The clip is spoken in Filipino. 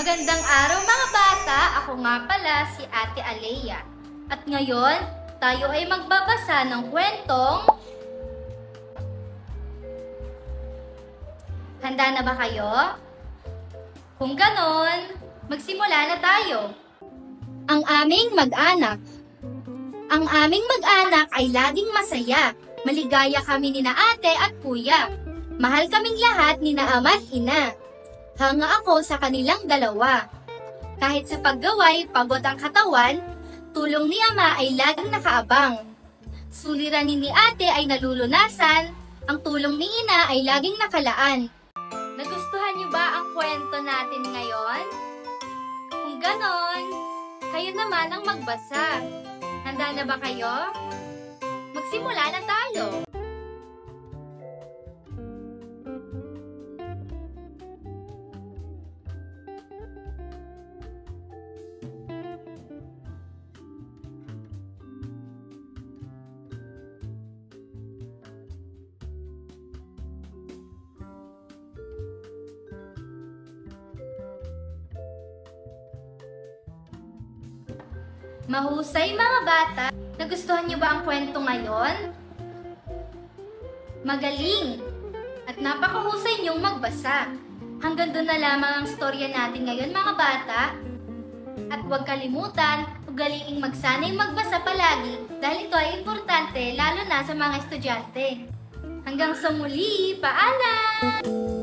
Magandang araw mga bata! Ako nga pala si Ate Alea. At ngayon, tayo ay magbabasa ng kwentong... Handa na ba kayo? Kung ganon, magsimula na tayo. Ang aming mag-anak. Ang aming mag-anak ay laging masaya. Maligaya kami ni na ate at kuya. Mahal kaming lahat ni na ama at ina. Hanga ako sa kanilang dalawa. Kahit sa paggaway, pagod ang katawan, tulong ni ama ay laging nakaabang. Suliranin ni ate ay nalulunasan, ang tulong ni ina ay laging nakalaan. Nagustuhan niyo ba ang kwento natin ngayon? Kung ganon, kayo naman ang magbasa. Handa na ba kayo? Magsimula na tayo! Mahusay mga bata! Nagustuhan niyo ba ang kwento ngayon? Magaling! At napakahusay niyong magbasa. Hanggang doon na lamang ang storya natin ngayon mga bata. At huwag kalimutan, ugaliing magsanay magbasa palagi dahil ito ay importante lalo na sa mga estudyante. Hanggang sa muli, paalam!